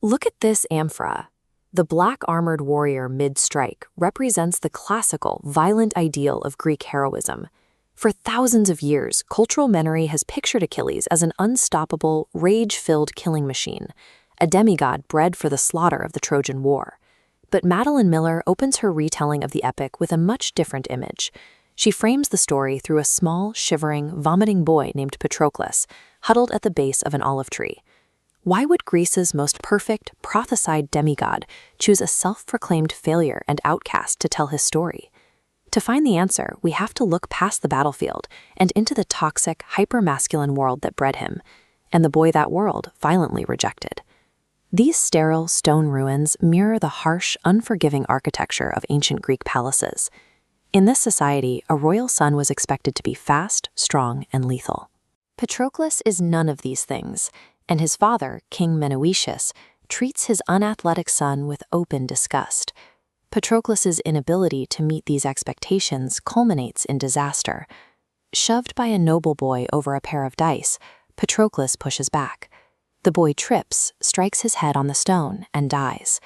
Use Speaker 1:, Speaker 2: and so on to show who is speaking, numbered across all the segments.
Speaker 1: Look at this amphora. The black armored warrior mid-strike represents the classical, violent ideal of Greek heroism. For thousands of years, cultural memory has pictured Achilles as an unstoppable, rage-filled killing machine, a demigod bred for the slaughter of the Trojan War. But Madeline Miller opens her retelling of the epic with a much different image. She frames the story through a small, shivering, vomiting boy named Patroclus, huddled at the base of an olive tree. Why would Greece's most perfect, prophesied demigod choose a self-proclaimed failure and outcast to tell his story? To find the answer, we have to look past the battlefield and into the toxic, hyper-masculine world that bred him, and the boy that world violently rejected. These sterile stone ruins mirror the harsh, unforgiving architecture of ancient Greek palaces. In this society, a royal son was expected to be fast, strong, and lethal. Patroclus is none of these things, and his father, King Menœtius, treats his unathletic son with open disgust. Patroclus's inability to meet these expectations culminates in disaster. Shoved by a noble boy over a pair of dice, Patroclus pushes back. The boy trips, strikes his head on the stone, and dies.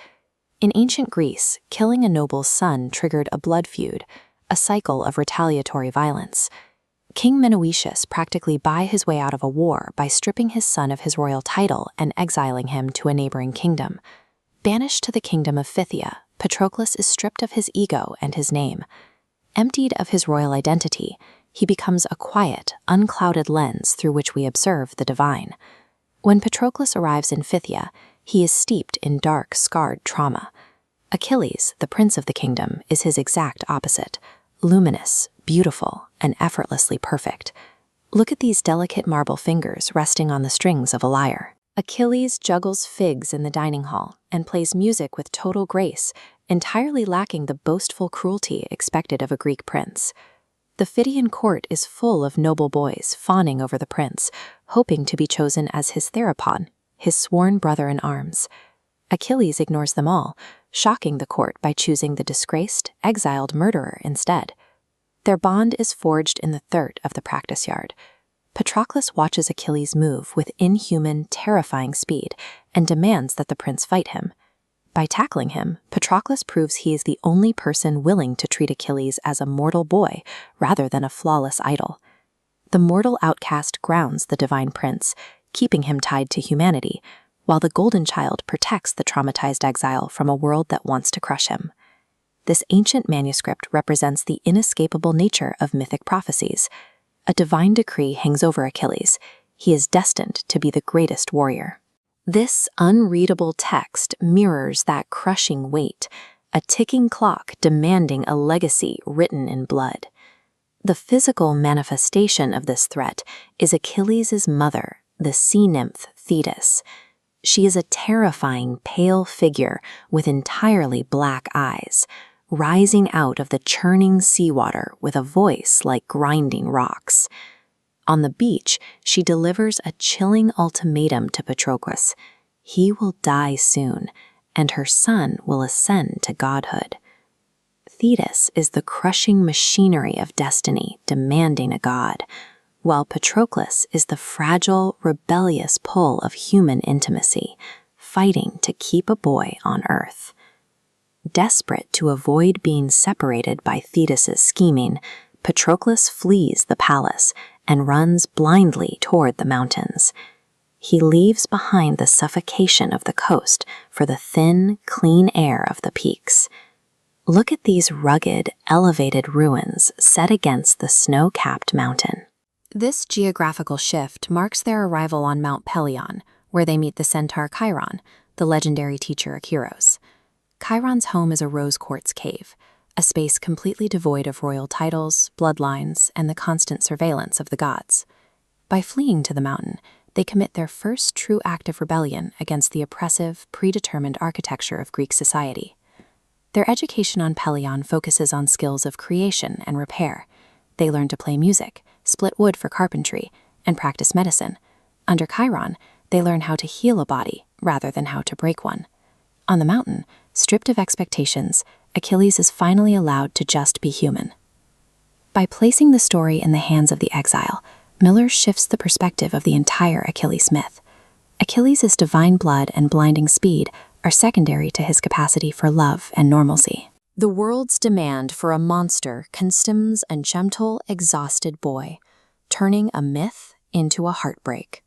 Speaker 1: In ancient Greece, killing a noble's son triggered a blood feud, a cycle of retaliatory violence. King Menœtius practically buy his way out of a war by stripping his son of his royal title and exiling him to a neighboring kingdom. Banished to the kingdom of Phthia, Patroclus is stripped of his ego and his name. Emptied of his royal identity, he becomes a quiet, unclouded lens through which we observe the divine. When Patroclus arrives in Phthia, he is steeped in dark, scarred trauma. Achilles, the prince of the kingdom, is his exact opposite, luminous, beautiful, and effortlessly perfect. Look at these delicate marble fingers resting on the strings of a lyre. Achilles juggles figs in the dining hall and plays music with total grace, entirely lacking the boastful cruelty expected of a Greek prince. The Phthyian court is full of noble boys fawning over the prince, hoping to be chosen as his Therapon, his sworn brother-in-arms. Achilles ignores them all, shocking the court by choosing the disgraced, exiled murderer instead. Their bond is forged in the dirt of the practice yard. Patroclus watches Achilles move with inhuman, terrifying speed and demands that the prince fight him. By tackling him, Patroclus proves he is the only person willing to treat Achilles as a mortal boy rather than a flawless idol. The mortal outcast grounds the divine prince, keeping him tied to humanity, while the golden child protects the traumatized exile from a world that wants to crush him. This ancient manuscript represents the inescapable nature of mythic prophecies. A divine decree hangs over Achilles. He is destined to be the greatest warrior. This unreadable text mirrors that crushing weight, a ticking clock demanding a legacy written in blood. The physical manifestation of this threat is Achilles' mother, the sea nymph Thetis. She is a terrifying, pale figure with entirely black eyes, rising out of the churning seawater with a voice like grinding rocks. On the beach, she delivers a chilling ultimatum to Patroclus. He will die soon, and her son will ascend to godhood. Thetis is the crushing machinery of destiny demanding a god, while Patroclus is the fragile, rebellious pull of human intimacy, fighting to keep a boy on earth. Desperate to avoid being separated by Thetis' scheming, Patroclus flees the palace and runs blindly toward the mountains. He leaves behind the suffocation of the coast for the thin, clean air of the peaks. Look at these rugged, elevated ruins set against the snow-capped mountain. This geographical shift marks their arrival on Mount Pelion, where they meet the centaur Chiron, the legendary teacher of heroes. Chiron's home is a rose quartz cave, a space completely devoid of royal titles, bloodlines, and the constant surveillance of the gods. By fleeing to the mountain, they commit their first true act of rebellion against the oppressive, predetermined architecture of Greek society. Their education on Pelion focuses on skills of creation and repair. They learn to play music, split wood for carpentry, and practice medicine. Under Chiron, they learn how to heal a body rather than how to break one. On the mountain, stripped of expectations, Achilles is finally allowed to just be human. By placing the story in the hands of the exile, Miller shifts the perspective of the entire Achilles myth. Achilles' divine blood and blinding speed are secondary to his capacity for love and normalcy. The world's demand for a monster consumes a gentle, exhausted boy, turning a myth into a heartbreak.